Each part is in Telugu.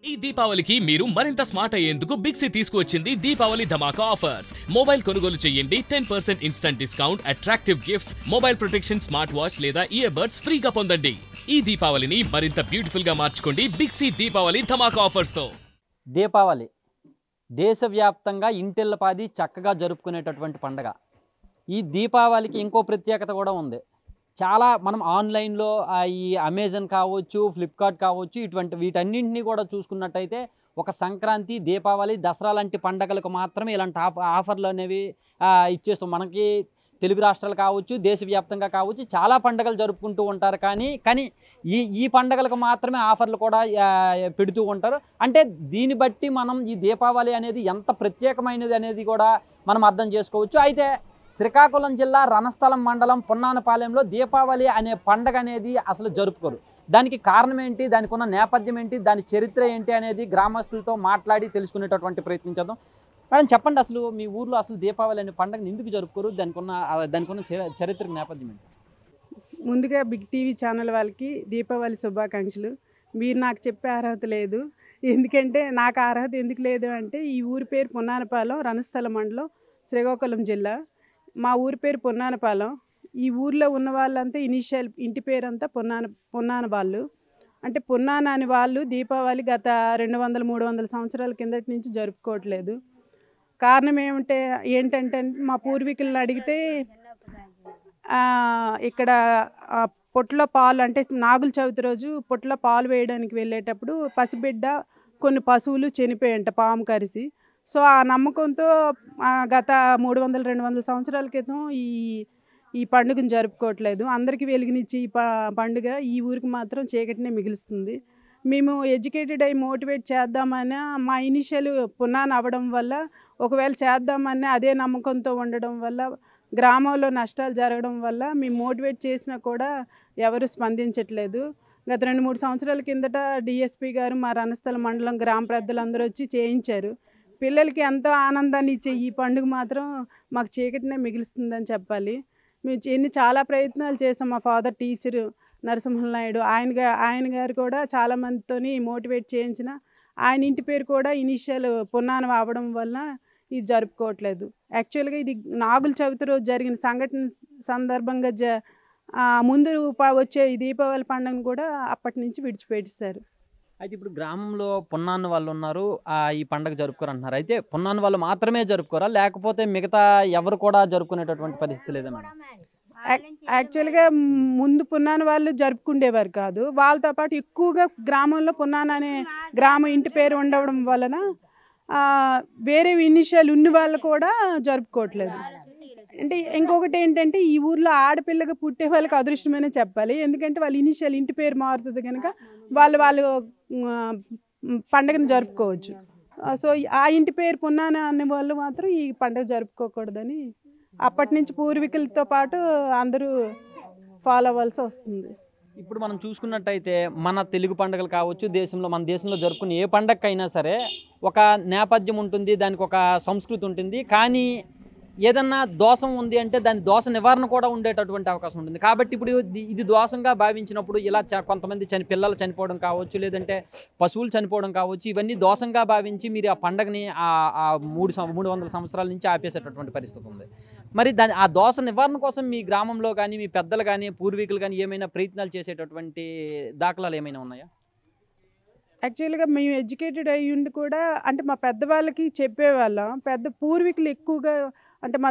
ఈ దీపావళికి మీరు మరింత స్మార్ట్ అయ్యేందుకు బిగ్ సి తీసుకువచ్చింది దీపావళి ధమాకా ఆఫర్స్. మొబైల్ కొనుగోలు చేయండి 10% instant discount, attractive gifts, mobile protection smart watch లేదా ఇయర్ బడ్స్ ఫ్రీగా పొందండి. ఈ దీపావళిని మరింత బ్యూటిఫుల్ గా మార్చుకోండి బిగ్ సి దీపావళి ధమాకా ఆఫర్స్ తో. దీపావళి దేశవ్యాప్తంగా ఇంటిల్లపాది చక్కగా జరుపుకునేటటువంటి పండగ. ఈ దీపావళికి ఇంకో ప్రత్యేకత కూడా ఉంది. చాలా మనం ఆన్లైన్లో ఈ అమెజాన్ కావచ్చు, ఫ్లిప్కార్ట్ కావచ్చు, వీటన్నింటినీ కూడా చూసుకున్నట్టయితే ఒక సంక్రాంతి, దీపావళి, దసరా లాంటి పండగలకు మాత్రమే ఇలాంటి ఆఫర్లు అనేవి ఇచ్చేస్తాం. మనకి తెలుగు రాష్ట్రాలు కావచ్చు, దేశవ్యాప్తంగా కావచ్చు, చాలా పండగలు జరుపుకుంటూ ఉంటారు. కానీ ఈ పండగలకు మాత్రమే ఆఫర్లు కూడా పెడుతూ ఉంటారు. అంటే దీన్ని బట్టి మనం ఈ దీపావళి అనేది ఎంత ప్రత్యేకమైనది అనేది కూడా మనం అర్థం చేసుకోవచ్చు. అయితే శ్రీకాకుళం జిల్లా రణస్థలం మండలం పున్నానపాలెంలో దీపావళి అనే పండగ అనేది అసలు జరుపుకోరు. దానికి కారణం ఏంటి, దానికి ఉన్న నేపథ్యం ఏంటి, దాని చరిత్ర ఏంటి అనేది గ్రామస్తులతో మాట్లాడి తెలుసుకునేటటువంటి ప్రయత్నించేద్దాం. మేడం చెప్పండి, అసలు మీ ఊర్లో అసలు దీపావళి అనే పండుగను ఎందుకు జరుపుకోరు, దానికి ఉన్న చరిత్ర నేపథ్యం ఏంటి? ముందుగా బిగ్ టీవీ ఛానల్ వాళ్ళకి దీపావళి శుభాకాంక్షలు. మీరు నాకు చెప్పే అర్హత లేదు. ఎందుకంటే నాకు అర్హత ఎందుకు లేదు అంటే, ఈ ఊరి పేరు పున్నానపాలెం, రణస్థలం మండలం, శ్రీకాకుళం జిల్లా. మా ఊరి పేరు పున్నానపాలెం. ఈ ఊర్లో ఉన్న వాళ్ళంతా ఇనిషియల్ ఇంటి పేరంతా పున్నాన వాళ్ళు. అంటే పున్నాన అని వాళ్ళు దీపావళి గత 200-300 సంవత్సరాల కిందటి నుంచి జరుపుకోవట్లేదు. కారణం ఏంటంటే మా పూర్వీకులను అడిగితే ఇక్కడ పొట్లో పాలు, అంటే నాగుల చవితి రోజు పొట్లో పాలు వేయడానికి వెళ్ళేటప్పుడు పసిబిడ్డ, కొన్ని పశువులు చనిపోయాయంట పాము కరిసి. సో ఆ నమ్మకంతో గత 300-200 సంవత్సరాల క్రితం ఈ పండుగను జరుపుకోవట్లేదు. అందరికీ వెలుగునిచ్చి ఈ పండుగ ఈ ఊరికి మాత్రం చీకటినే మిగులుస్తుంది. మేము ఎడ్యుకేటెడ్ అయి మోటివేట్ చేద్దామని మా ఇనిషియల్ పునాన అవ్వడం వల్ల, ఒకవేళ చేద్దామని అదే నమ్మకంతో ఉండడం వల్ల, గ్రామంలో నష్టాలు జరగడం వల్ల మేము మోటివేట్ చేసినా కూడా ఎవరు స్పందించట్లేదు. గత 2-3 సంవత్సరాల కిందట డిఎస్పీ గారు మా రణస్థల మండలం గ్రామ పెద్దలందరూ వచ్చి చేయించారు. పిల్లలకి ఎంతో ఆనందాన్ని ఇచ్చే ఈ పండుగ మాత్రం మాకు చీకటినే మిగులుస్తుందని చెప్పాలి. మేము చాలా ప్రయత్నాలు చేసాం. మా ఫాదర్ టీచరు నరసింహనాయుడు, ఆయన గారు కూడా చాలామందితోని మోటివేట్ చేయించిన, ఆయన ఇంటి పేరు కూడా ఇనిషియల్ పున్నాన అవ్వడం వల్ల ఇది జరుపుకోవట్లేదు. యాక్చువల్గా ఇది నాగుల చవితి రోజు జరిగిన సంఘటన సందర్భంగా ముందు వచ్చే ఈ దీపావళి పండుగను కూడా అప్పటి నుంచి విడిచిపెట్టేశారు. అయితే ఇప్పుడు గ్రామంలో పున్నాన్న వాళ్ళు ఉన్నారు, ఈ పండుగ జరుపుకోరు అంటున్నారు. అయితే పున్నాన్న వాళ్ళు మాత్రమే జరుపుకోరా, లేకపోతే మిగతా ఎవరు కూడా జరుపుకునేటటువంటి పరిస్థితి లేదా మేడం? యాక్చువల్గా ముందు పున్నాన వాళ్ళు జరుపుకుండేవారు కాదు. వాళ్ళతో పాటు ఎక్కువగా గ్రామంలో పున్నాన అనే గ్రామ ఇంటి పేరు ఉండడం వలన వేరే ఇనిషియల్ ఉన్న వాళ్ళు కూడా జరుపుకోవట్లేదు. అంటే ఇంకొకటి ఏంటంటే, ఈ ఊర్లో ఆడపిల్లగా పుట్టే వాళ్ళకి అదృష్టమనే చెప్పాలి. ఎందుకంటే వాళ్ళ ఇనిషియల్ ఇంటి పేరు మారుతుంది కనుక వాళ్ళు పండుగను జరుపుకోవచ్చు. సో ఆ ఇంటి పేరు పున్నాన అనే వాళ్ళు మాత్రం ఈ పండుగ జరుపుకోకూడదని అప్పటి నుంచి పూర్వీకులతో పాటు అందరూ ఫాలో అవ్వాల్సి వస్తుంది. ఇప్పుడు మనం చూసుకున్నట్టయితే మన తెలుగు పండుగలు కావచ్చు, మన దేశంలో జరుపుకునే ఏ పండగకైనా సరే ఒక నేపథ్యం ఉంటుంది, దానికి ఒక సంస్కృతి ఉంటుంది. కానీ ఏదన్నా దోషం ఉంది అంటే దాని దోష నివారణ కూడా ఉండేటటువంటి అవకాశం ఉంటుంది. కాబట్టి ఇప్పుడు ఇది దోషంగా భావించినప్పుడు ఇలా కొంతమంది పిల్లలు చనిపోవడం కావచ్చు, లేదంటే పశువులు చనిపోవడం కావచ్చు, ఇవన్నీ దోషంగా భావించి మీరు ఆ పండగని 300 సంవత్సరాల నుంచి ఆపేసేటటువంటి పరిస్థితి ఉంది. మరి ఆ దోష నివారణ కోసం మీ గ్రామంలో కానీ, మీ పెద్దలు కానీ, పూర్వీకులు కానీ ఏమైనా ప్రయత్నాలు చేసేటటువంటి దాఖలాలు ఏమైనా ఉన్నాయా? యాక్చువల్గా మేము ఎడ్యుకేటెడ్ అయ్యి ఉండి కూడా, అంటే మా పెద్దవాళ్ళకి చెప్పేవాళ్ళం. పూర్వీకులు ఎక్కువగా, అంటే మా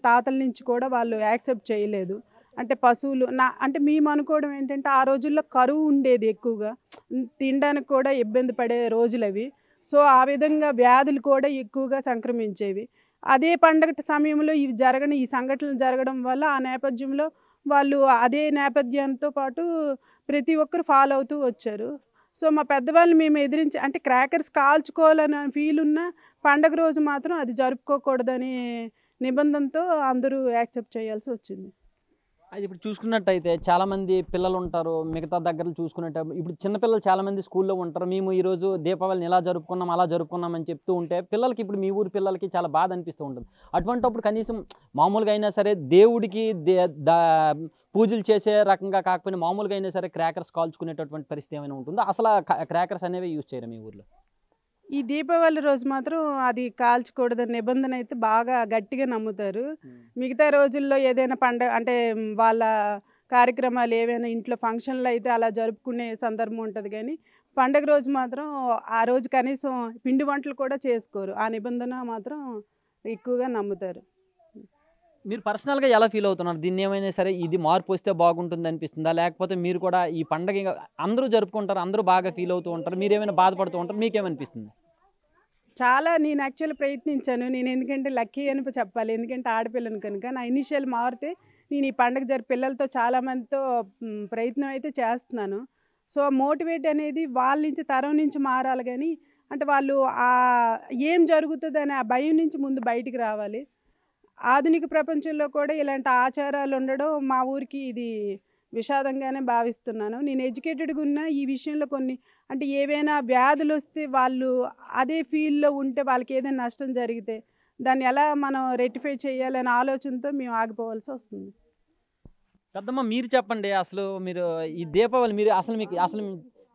తాతల నుంచి కూడా వాళ్ళు యాక్సెప్ట్ చేయలేదు. అంటే పశువులు అంటే మేము అనుకోవడం ఏంటంటే, ఆ రోజుల్లో కరువు ఉండేది ఎక్కువగా, తినడానికి కూడా ఇబ్బంది పడే రోజులు అవి. సో ఆ విధంగా వ్యాధులు కూడా ఎక్కువగా సంక్రమించేవి. అదే పండగ సమయంలో ఈ సంఘటనలు జరగడం వల్ల ఆ నేపథ్యంలో వాళ్ళు అదే నేపథ్యంతో పాటు ప్రతి ఒక్కరు ఫాలో అవుతూ వచ్చారు. సో మా పెద్దవాళ్ళు మేము ఎదిరించి, అంటే క్రాకర్స్ కాల్చుకోవాలని ఫీల్ ఉన్న పండగ రోజు మాత్రం అది జరుపుకోకూడదని నిబంధనతో అందరూ యాక్సెప్ట్ చేయాల్సి వచ్చింది. అది ఇప్పుడు చూసుకున్నట్టయితే చాలామంది పిల్లలు ఉంటారు, మిగతా దగ్గరలు చూసుకున్నట్టు ఇప్పుడు చిన్నపిల్లలు చాలామంది స్కూల్లో ఉంటారు. మేము ఈరోజు దీపావళిని ఇలా జరుపుకున్నాం, అలా జరుపుకున్నాం అని చెప్తూ ఉంటే పిల్లలకి, ఇప్పుడు మీ ఊరి పిల్లలకి చాలా బాధ అనిపిస్తూ ఉంటుంది. అటువంటప్పుడు కనీసం మామూలుగా అయినా సరే దేవుడికి పూజలు చేసే రకంగా కాకపోయినా మామూలుగా అయినా సరే క్రాకర్స్ కాల్చుకునేటటువంటి పరిస్థితి ఏమైనా ఉంటుందో? అసలు క్రాకర్స్ అనేవి యూజ్ చేయరు మీ ఊర్లో? ఈ దీపావళి రోజు మాత్రం అది కాల్చకూడదని నిబంధన అయితే బాగా గట్టిగా నమ్ముతారు. మిగతా రోజుల్లో ఏదైనా పండగ అంటే వాళ్ళ కార్యక్రమాలు ఏవైనా ఇంట్లో ఫంక్షన్లు అయితే అలా జరుపుకునే సందర్భం ఉంటుంది. కానీ పండగ రోజు మాత్రం ఆ రోజు కనీసం పిండి వంటలు కూడా చేసుకోరు. ఆ నిబంధన మాత్రం ఎక్కువగా నమ్ముతారు. మీరు పర్సనల్‌గా ఎలా ఫీల్ అవుతున్నారు? దీన్ని ఏమైనా సరే ఇది మార్పు వస్తే బాగుంటుంది అనిపిస్తుందా? లేకపోతే మీరు కూడా ఈ పండగ అందరూ జరుపుకుంటారు, అందరూ బాగా ఫీల్ అవుతూ ఉంటారు, మీరేమైనా బాధపడుతూ ఉంటారు, మీకేమనిపిస్తుంది? చాలా నేను యాక్చువల్లీ ప్రయత్నించాను. నేను ఎందుకంటే లక్కీ అని చెప్పాలి. ఎందుకంటే ఆడపిల్లను కనుక. నా ఇనిషియల్ మారితే నేను ఈ పండగ పిల్లలతో చాలామందితో ప్రయత్నం అయితే చేస్తున్నాను. సో, మోటివేట్ అనేది వాళ్ళ నుంచి తరం నుంచి మారాలి గానీ, అంటే వాళ్ళు ఏం జరుగుతదనే ఆ భయం నుంచి ముందు బయటికి రావాలి. ఆధునిక ప్రపంచంలో కూడా ఇలాంటి ఆచారాలు ఉండడం మా ఊరికి ఇది విషాదంగానే భావిస్తున్నాను. నేను ఎడ్యుకేటెడ్‌గా ఉన్నా ఈ విషయంలో కొన్ని అంటే ఏవైనా వ్యాధులొస్తే వాళ్ళు అదే ఫీల్డ్‌లో ఉంటే వాళ్ళకేదైనా నష్టం జరిగితే దాన్ని ఎలా మనం రెక్టిఫై చేయాలనే ఆలోచనతో మేము ఆగిపోవాల్సొస్తుంది. పెద్దమ్మ మీరు చెప్పండి. అసలు మీరు ఈ దీపావళి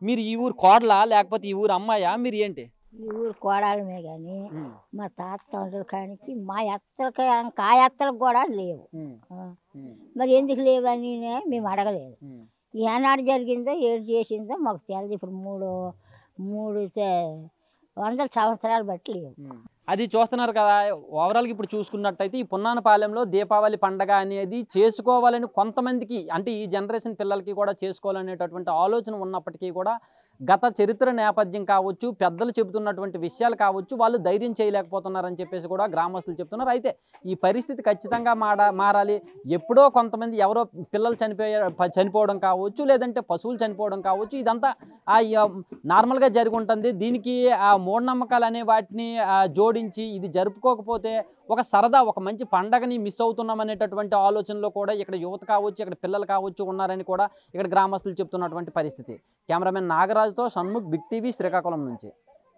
మీరు ఈ ఊరు కోడలా? లేకపోతే ఈ ఊరు అమ్మాయా? మీరు ఏంటి? ఈ ఊరు కోడలమే కానీ హ్మ్. మా తాత తండ్రుల కానికి మా ఎత్తలకి ఇంకా ఆ ఎత్తలకు కూడా లేవు. హ్మ్. ఆ, హ్మ్. మరి ఎందుకు లేవని మేము అడగలేదు. హ్మ్. ఏనాడు జరిగిందో ఏడు చేసిందో మాకు తెలియదు. ఇప్పుడు మూడు మూడు వందల సంవత్సరాలు బట్టి లేవు. హ్మ్. అది చూస్తున్నారు కదా! ఓవరాల్‌గా ఇప్పుడు చూసుకున్నట్టయితే ఈ పున్నానపాలెంలో దీపావళి పండగ అనేది చేసుకోవాలని కొంతమందికి, అంటే ఈ జనరేషన్ పిల్లలకి కూడా చేసుకోవాలనేటటువంటి ఆలోచన ఉన్నప్పటికీ కూడా గత చరిత్ర నేపథ్యం కావచ్చు, పెద్దలు చెబుతున్నటువంటి విషయాలు కావచ్చు, వాళ్ళు ధైర్యం చేయలేకపోతున్నారని చెప్పేసి కూడా గ్రామస్తులు చెప్తున్నారు. అయితే ఈ పరిస్థితి ఖచ్చితంగా మారాలి. ఎప్పుడో కొంతమంది ఎవరో పిల్లలు చనిపోవడం కావచ్చు, లేదంటే పశువులు చనిపోవడం కావచ్చు, ఇదంతా నార్మల్‌గా జరిగి ఉంటుంది. దీనికి మూఢనమ్మకాలు అనే వాటిని జోడించి ఇది జరుపుకోకపోతే ఒక సరదా, ఒక మంచి పండగని మిస్ అవుతున్నాం అనేటటువంటి ఆలోచనలో కూడా ఇక్కడ యువత కావచ్చు, ఇక్కడ పిల్లలు కావచ్చు ఉన్నారని కూడా ఇక్కడ గ్రామస్తులు చెప్తున్నటువంటి పరిస్థితి. కెమెరామెన్ నాగరాజుతో షణ్ముఖ్, బిగ్ టీవీ, శ్రీకాకుళం నుంచి.